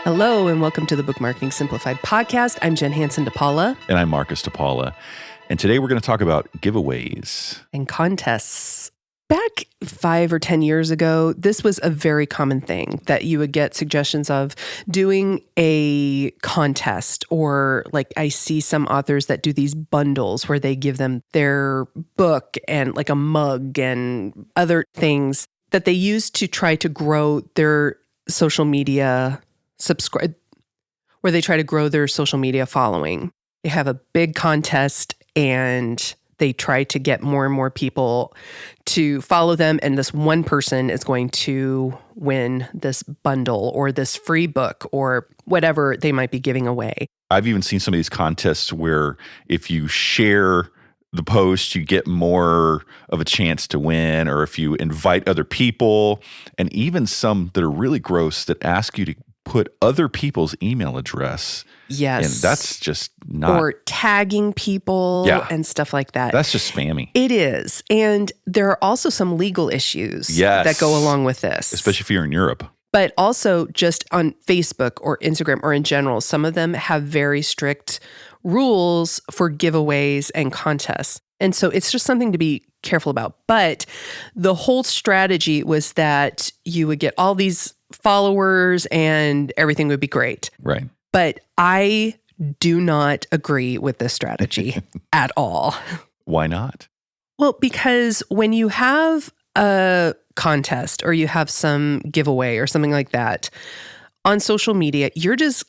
Hello, and welcome to the Book Marketing Simplified podcast. I'm Jen Hanson-dePaula. And I'm Marcus-dePaula. And today we're going to talk about giveaways. And contests. Back 5 or 10 years ago, this was a very common thing that you would get suggestions of doing a contest, or like I see some authors that do these bundles where they give them their book and like a mug and other things that they use to try to grow their social media where they try to grow their social media following. They have a big contest and they try to get more and more people to follow them. And this one person is going to win this bundle or this free book or whatever they might be giving away. I've even seen some of these contests where if you share the post, you get more of a chance to win, or if you invite other people, and even some that are really gross that ask you to put other people's email address. Yes. And that's just not. Or tagging people and stuff like that. That's just spammy. It is. And there are also some legal issues that go along with this. Especially if you're in Europe. But also just on Facebook or Instagram or in general, some of them have very strict rules for giveaways and contests. And so it's just something to be careful about. But the whole strategy was that you would get all these followers and everything would be great. Right. But I do not agree with this strategy at all. Why not? Well, because when you have a contest or you have some giveaway or something like that on social media, you're just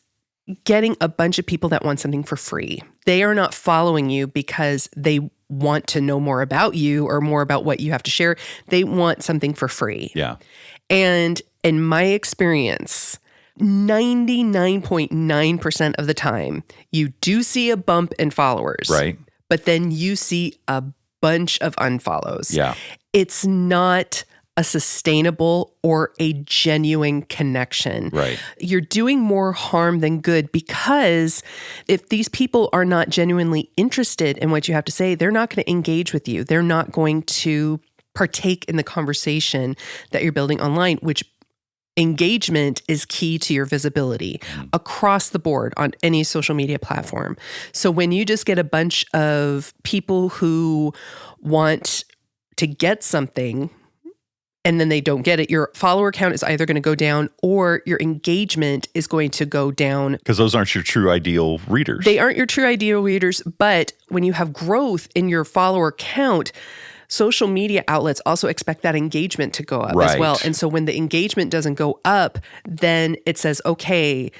getting a bunch of people that want something for free. They are not following you because they want to know more about you or more about what you have to share. They want something for free. Yeah. And in my experience, 99.9% of the time, you do see a bump in followers. Right. But then you see a bunch of unfollows. Yeah. It's not a sustainable or a genuine connection. Right. You're doing more harm than good, because if these people are not genuinely interested in what you have to say, they're not going to engage with you. They're not going to partake in the conversation that you're building online, which engagement is key to your visibility across the board on any social media platform. So when you just get a bunch of people who want to get something and then they don't get it, your follower count is either going to go down or your engagement is going to go down. Because those aren't your true ideal readers. They aren't your true ideal readers, but when you have growth in your follower count, social media outlets also expect that engagement to go up as well. And so when the engagement doesn't go up, then it says, okay,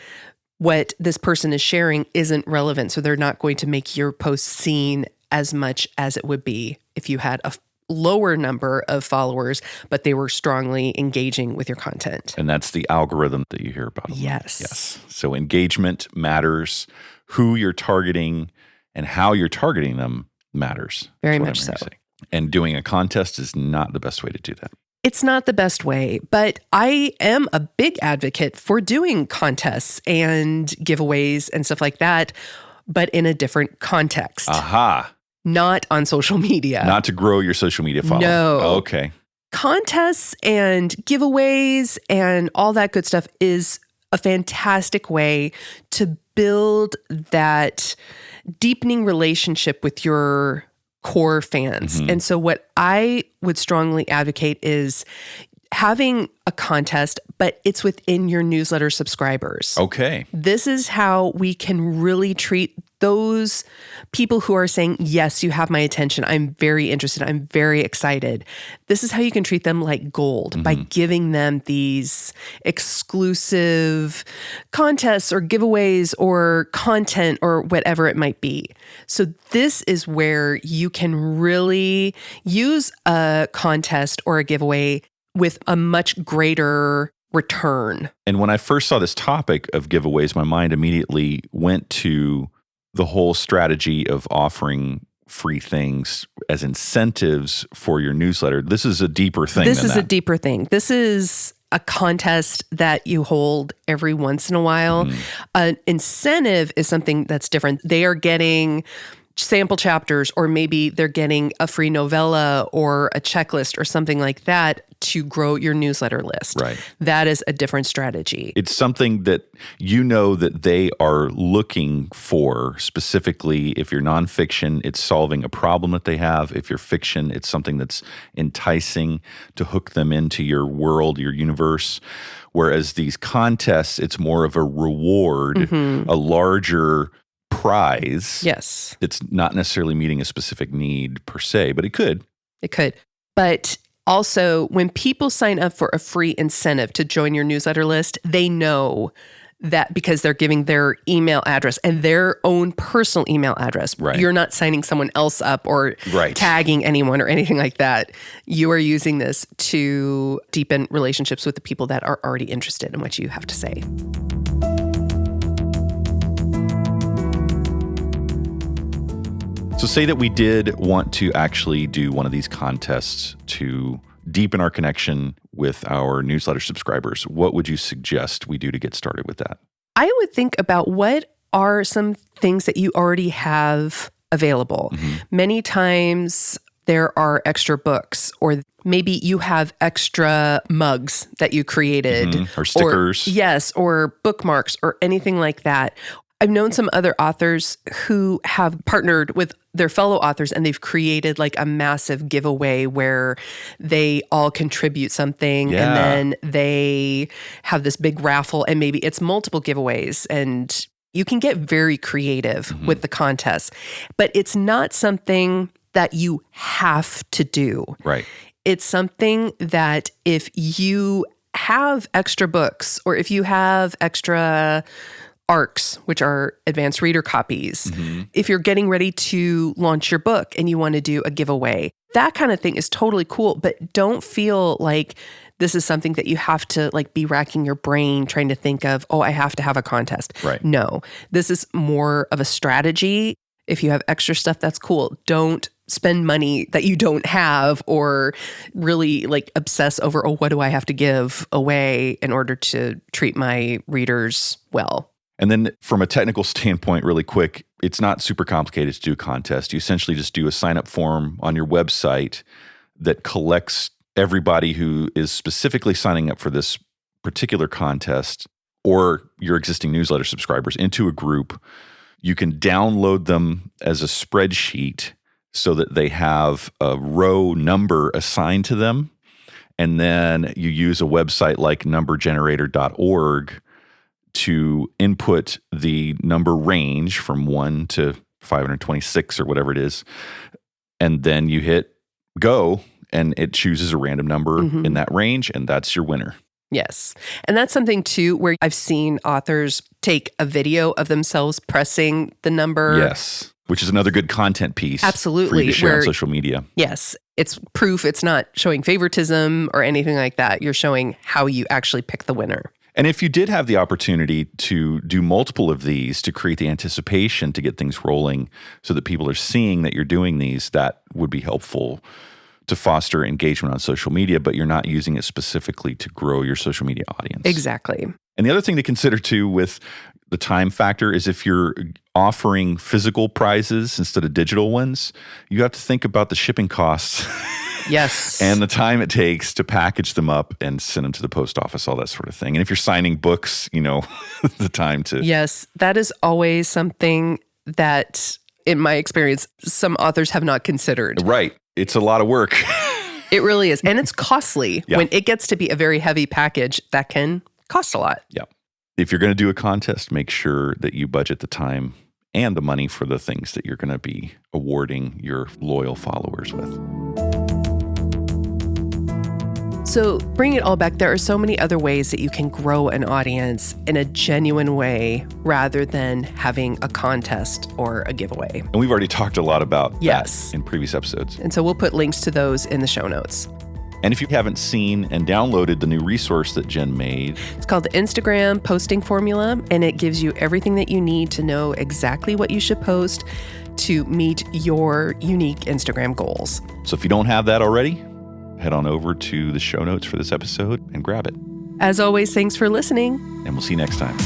what this person is sharing isn't relevant. So they're not going to make your post seen as much as it would be if you had a lower number of followers, but they were strongly engaging with your content. And that's the algorithm that you hear about. Yes. Yes. So engagement matters. Who you're targeting and how you're targeting them matters. Very much so. And doing a contest is not the best way to do that. It's not the best way, but I am a big advocate for doing contests and giveaways and stuff like that, but in a different context. Aha. Not on social media. Not to grow your social media following. No. Okay. Contests and giveaways and all that good stuff is a fantastic way to build that deepening relationship with your core fans. And so what I would strongly advocate is having a contest, but it's within your newsletter subscribers. Okay. This is how we can really treat those people who are saying, yes, you have my attention. I'm very interested. I'm very excited. This is how you can treat them like gold by giving them these exclusive contests or giveaways or content or whatever it might be. So this is where you can really use a contest or a giveaway with a much greater return. And when I first saw this topic of giveaways, my mind immediately went to the whole strategy of offering free things as incentives for your newsletter. This is a deeper thing. This is a deeper thing. This is a contest that you hold every once in a while. An incentive is something that's different. They are getting sample chapters, or maybe they're getting a free novella or a checklist or something like that to grow your newsletter list. Right. That is a different strategy. It's something that you know that they are looking for. Specifically, if you're nonfiction, it's solving a problem that they have. If you're fiction, it's something that's enticing to hook them into your world, your universe. Whereas these contests, it's more of a reward, a larger prize. Yes. It's not necessarily meeting a specific need per se, but it could. It could. But also, when people sign up for a free incentive to join your newsletter list, they know that because they're giving their email address and their own personal email address. Right. You're not signing someone else up or tagging anyone or anything like that. You are using this to deepen relationships with the people that are already interested in what you have to say. So say that we did want to actually do one of these contests to deepen our connection with our newsletter subscribers. What would you suggest we do to get started with that? I would think about what are some things that you already have available. Many times there are extra books, or maybe you have extra mugs that you created. Or stickers. Or bookmarks or anything like that. I've known some other authors who have partnered with their fellow authors and they've created like a massive giveaway where they all contribute something and then they have this big raffle and maybe it's multiple giveaways, and you can get very creative with the contest, but it's not something that you have to do. Right. It's something that if you have extra books or if you have extra ARCs, which are advanced reader copies. If you're getting ready to launch your book and you want to do a giveaway, that kind of thing is totally cool, but don't feel like this is something that you have to like be racking your brain trying to think of, oh, I have to have a contest. Right. No, this is more of a strategy. If you have extra stuff, that's cool. Don't spend money that you don't have or really like obsess over, oh, what do I have to give away in order to treat my readers well? And then from a technical standpoint, really quick, it's not super complicated to do a contest. You essentially just do a sign-up form on your website that collects everybody who is specifically signing up for this particular contest or your existing newsletter subscribers into a group. You can download them as a spreadsheet so that they have a row number assigned to them. And then you use a website like numbergenerator.org to input the number range from 1 to 526 or whatever it is. And then you hit go and it chooses a random number in that range, and that's your winner. Yes. And that's something too where I've seen authors take a video of themselves pressing the number. Yes. Which is another good content piece. Absolutely. For you to share on social media. Yes. It's proof. It's not showing favoritism or anything like that. You're showing how you actually pick the winner. And if you did have the opportunity to do multiple of these to create the anticipation to get things rolling so that people are seeing that you're doing these, that would be helpful to foster engagement on social media, but you're not using it specifically to grow your social media audience. Exactly. And the other thing to consider too with the time factor is if you're offering physical prizes instead of digital ones, you have to think about the shipping costs. Yes. And the time it takes to package them up and send them to the post office, all that sort of thing. And if you're signing books, you know, the time to... Yes, that is always something that, in my experience, some authors have not considered. Right. It's a lot of work. It really is. And it's costly. Yeah. When it gets to be a very heavy package, that can cost a lot. Yeah. If you're going to do a contest, make sure that you budget the time and the money for the things that you're going to be awarding your loyal followers with. So bring it all back. There are so many other ways that you can grow an audience in a genuine way rather than having a contest or a giveaway. And we've already talked a lot about Yes. that in previous episodes. And so we'll put links to those in the show notes. And if you haven't seen and downloaded the new resource that Jen made, It's called the Instagram Posting Formula, and it gives you everything that you need to know exactly what you should post to meet your unique Instagram goals. so if you don't have that already, head on over to the show notes for this episode and grab it. As always, thanks for listening. And we'll see you next time.